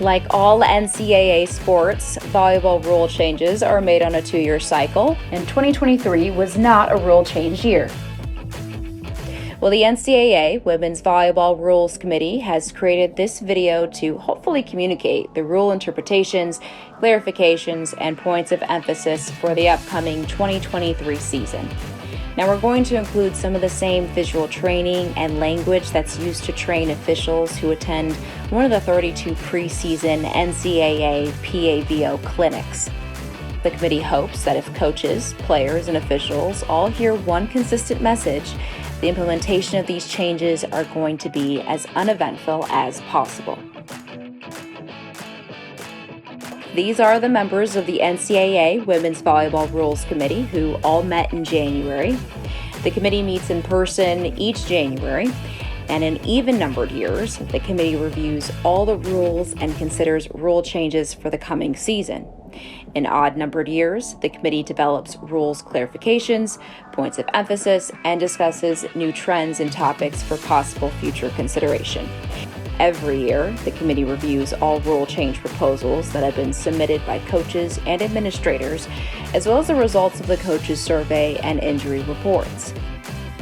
Like all NCAA sports, volleyball rule changes are made on a 2-year cycle, and 2023 was not a rule change year. Well, the NCAA Women's Volleyball Rules Committee has created this video to hopefully communicate the rule interpretations, clarifications, and points of emphasis for the upcoming 2023 season. Now, we're going to include some of the same visual training and language that's used to train officials who attend one of the 32 preseason NCAA PAVO clinics. The committee hopes that if coaches, players, and officials all hear one consistent message, the implementation of these changes are going to be as uneventful as possible. These are the members of the NCAA Women's Volleyball Rules Committee who all met in January. The committee meets in person each January, and in even-numbered years, the committee reviews all the rules and considers rule changes for the coming season. In odd-numbered years, the committee develops rules clarifications, points of emphasis, and discusses new trends and topics for possible future consideration. Every year, the committee reviews all rule change proposals that have been submitted by coaches and administrators, as well as the results of the coaches' survey and injury reports.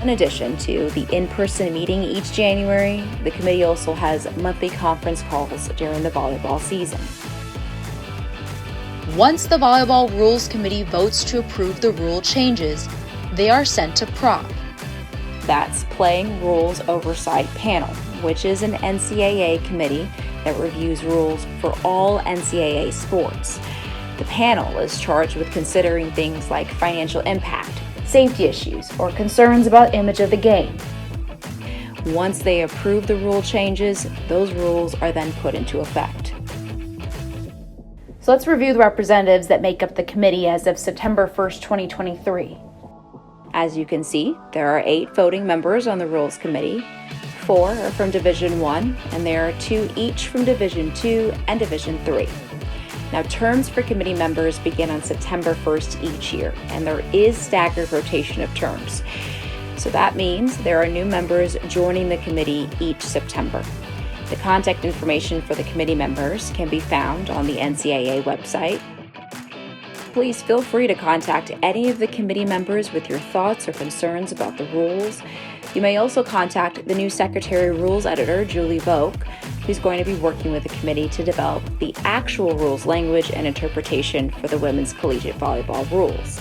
In addition to the in-person meeting each January, the committee also has monthly conference calls during the volleyball season. Once the Volleyball Rules Committee votes to approve the rule changes, they are sent to PROP. That's Playing Rules Oversight Panel, which is an NCAA committee that reviews rules for all NCAA sports. The panel is charged with considering things like financial impact, safety issues, or concerns about image of the game. Once they approve the rule changes, those rules are then put into effect. So let's review the representatives that make up the committee as of September 1st, 2023. As you can see, there are 8 voting members on the Rules Committee. 4 are from Division I, and there are 2 each from Division II and Division III. Now, terms for committee members begin on September 1st each year, and there is staggered rotation of terms. So that means there are new members joining the committee each September. The contact information for the committee members can be found on the NCAA website. Please feel free to contact any of the committee members with your thoughts or concerns about the rules. You may also contact the new Secretary Rules Editor, Julie Vogt, who's going to be working with the committee to develop the actual rules language and interpretation for the women's collegiate volleyball rules.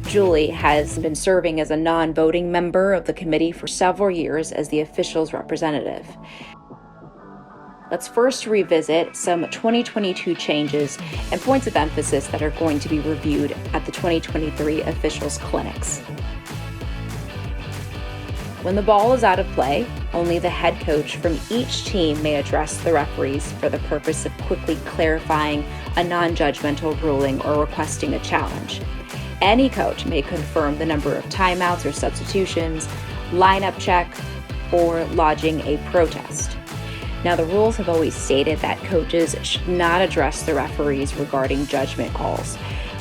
Julie has been serving as a non-voting member of the committee for several years as the officials' representative. Let's first revisit some 2022 changes and points of emphasis that are going to be reviewed at the 2023 officials clinics. When the ball is out of play, only the head coach from each team may address the referees for the purpose of quickly clarifying a non-judgmental ruling or requesting a challenge. Any coach may confirm the number of timeouts or substitutions, lineup check, or lodging a protest. Now, the rules have always stated that coaches should not address the referees regarding judgment calls.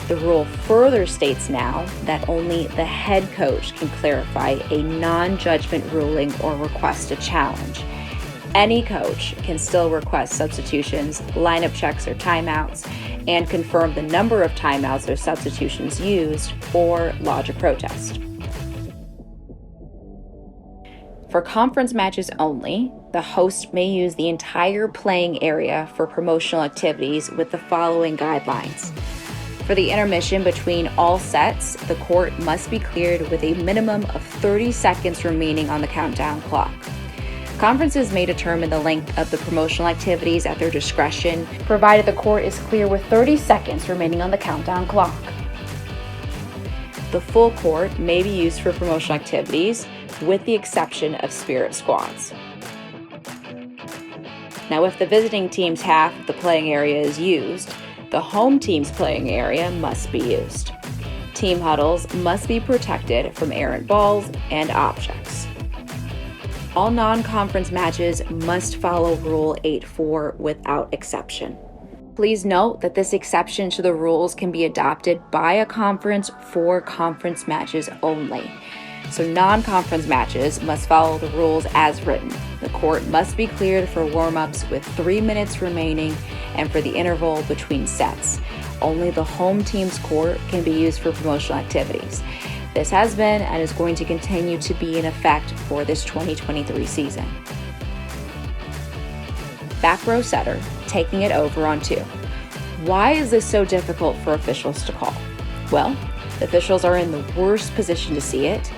The rule further states now that only the head coach can clarify a non-judgment ruling or request a challenge. Any coach can still request substitutions, lineup checks or timeouts, and confirm the number of timeouts or substitutions used or lodge a protest. For conference matches only, the host may use the entire playing area for promotional activities with the following guidelines. For the intermission between all sets, the court must be cleared with a minimum of 30 seconds remaining on the countdown clock. Conferences may determine the length of the promotional activities at their discretion, provided the court is clear with 30 seconds remaining on the countdown clock. The full court may be used for promotional activities, with the exception of spirit squads. Now, if the visiting team's half of the playing area is used, the home team's playing area must be used. Team huddles must be protected from errant balls and objects. All non-conference matches must follow Rule 8.4 without exception. Please note that this exception to the rules can be adopted by a conference for conference matches only. So non-conference matches must follow the rules as written. The court must be cleared for warm-ups with 3 minutes remaining, and for the interval between sets. Only the home team's court can be used for promotional activities. This has been and is going to continue to be in effect for this 2023 season. Back row setter, taking it over on 2. Why is this so difficult for officials to call? Well, the officials are in the worst position to see it.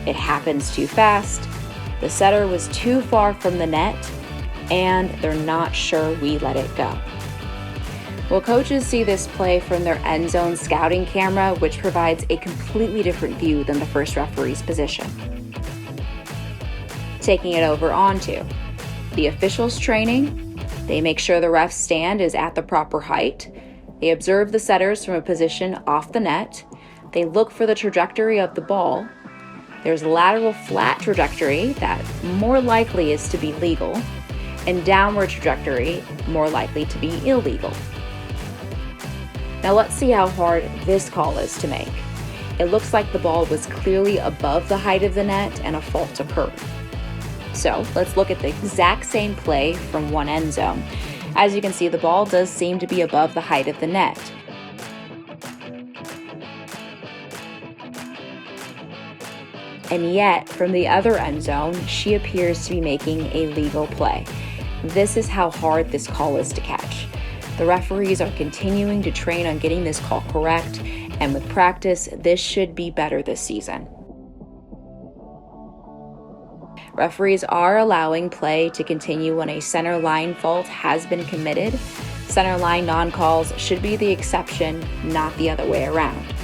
It happens too fast, the setter was too far from the net, and they're not sure we let it go. Well, coaches see this play from their end zone scouting camera, which provides a completely different view than the first referee's position. Taking it over on 2. The officials' training, they make sure the ref's stand is at the proper height. They observe the setters from a position off the net. They look for the trajectory of the ball. There's lateral flat trajectory that more likely is to be legal, and downward trajectory more likely to be illegal. Now let's see how hard this call is to make. It looks like the ball was clearly above the height of the net and a fault occurred. So let's look at the exact same play from one end zone. As you can see, the ball does seem to be above the height of the net. And yet, from the other end zone, she appears to be making a legal play. This is how hard this call is to catch. The referees are continuing to train on getting this call correct, and with practice, this should be better this season. Referees are allowing play to continue when a center line fault has been committed. Center line non-calls should be the exception, not the other way around.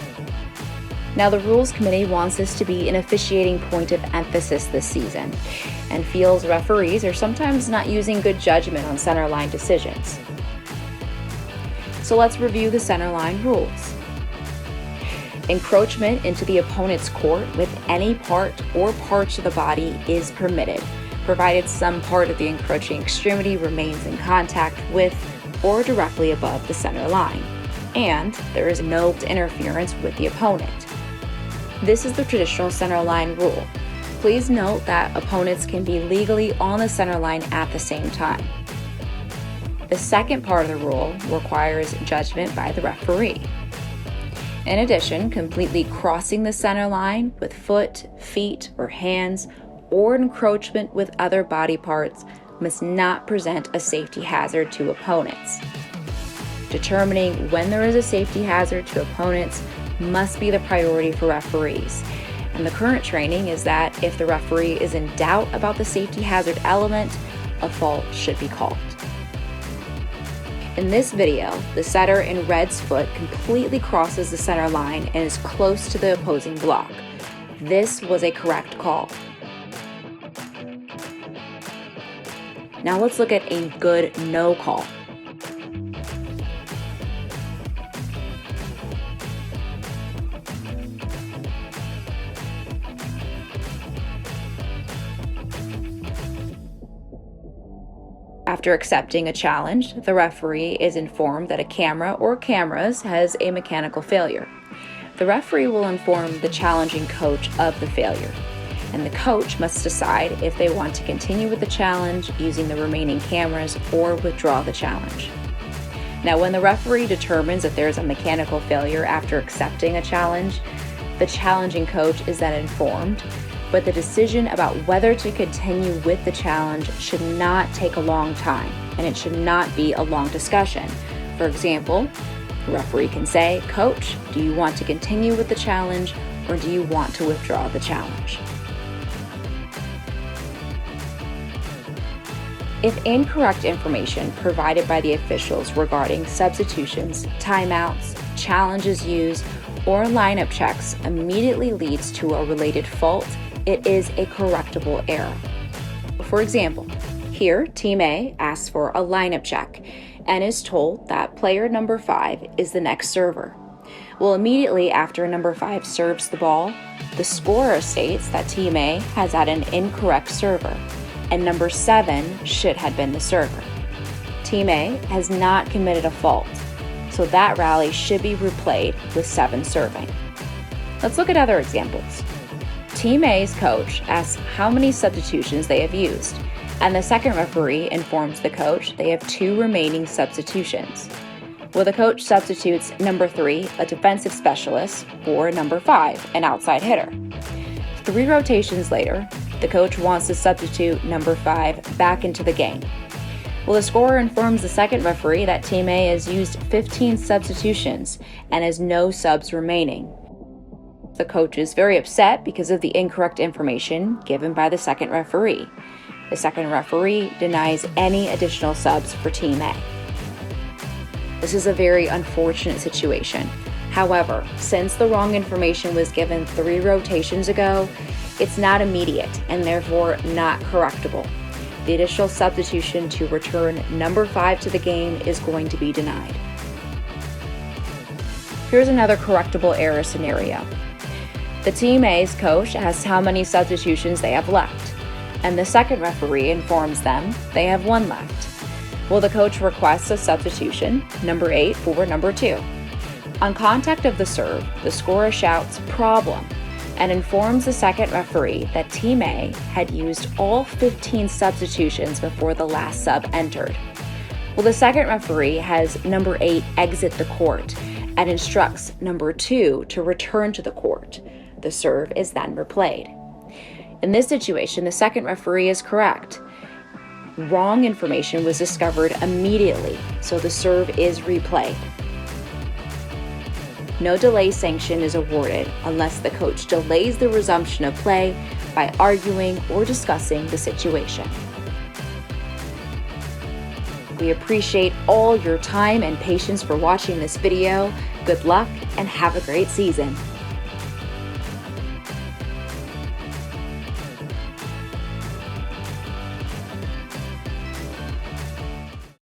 Now, the Rules Committee wants this to be an officiating point of emphasis this season and feels referees are sometimes not using good judgment on center line decisions. So let's review the center line rules. Encroachment into the opponent's court with any part or parts of the body is permitted, provided some part of the encroaching extremity remains in contact with or directly above the center line, and there is no interference with the opponent. This is the traditional center line rule. Please note that opponents can be legally on the center line at the same time. The second part of the rule requires judgment by the referee. In addition, completely crossing the center line with foot, feet, or hands, or encroachment with other body parts must not present a safety hazard to opponents. Determining when there is a safety hazard to opponents must be the priority for referees. And the current training is that if the referee is in doubt about the safety hazard element, a fault should be called. In this video, the setter in red's foot completely crosses the center line and is close to the opposing block. This was a correct call. Now let's look at a good no call. After accepting a challenge, the referee is informed that a camera or cameras has a mechanical failure. The referee will inform the challenging coach of the failure, and the coach must decide if they want to continue with the challenge using the remaining cameras or withdraw the challenge. Now, when the referee determines that there is a mechanical failure after accepting a challenge, the challenging coach is then informed, but the decision about whether to continue with the challenge should not take a long time, and it should not be a long discussion. For example, the referee can say, "Coach, do you want to continue with the challenge, or do you want to withdraw the challenge?" If incorrect information provided by the officials regarding substitutions, timeouts, challenges used, or lineup checks immediately leads to a related fault, it is a correctable error. For example, here Team A asks for a lineup check and is told that player number 5 is the next server. Well, immediately after number 5 serves the ball, the scorer states that Team A has had an incorrect server, and number 7 should have been the server. Team A has not committed a fault, so that rally should be replayed with 7 serving. Let's look at other examples. Team A's coach asks how many substitutions they have used, and the second referee informs the coach they have 2 remaining substitutions. Well, the coach substitutes number 3, a defensive specialist, for number 5, an outside hitter. 3 rotations later, the coach wants to substitute number 5 back into the game. Well, the scorer informs the second referee that Team A has used 15 substitutions and has no subs remaining. The coach is very upset because of the incorrect information given by the second referee. The second referee denies any additional subs for Team A. This is a very unfortunate situation. However, since the wrong information was given 3 rotations ago, it's not immediate and therefore not correctable. The additional substitution to return number 5 to the game is going to be denied. Here's another correctable error scenario. The Team A's coach asks how many substitutions they have left, and the second referee informs them they have 1 left. Well, the coach requests a substitution, number 8 for number 2. On contact of the serve, the scorer shouts "problem" and informs the second referee that Team A had used all 15 substitutions before the last sub entered. Well, the second referee has number 8 exit the court and instructs number 2 to return to the court. The serve is then replayed. In this situation, the second referee is correct. Wrong information was discovered immediately, so the serve is replayed. No delay sanction is awarded unless the coach delays the resumption of play by arguing or discussing the situation. We appreciate all your time and patience for watching this video. Good luck and have a great season.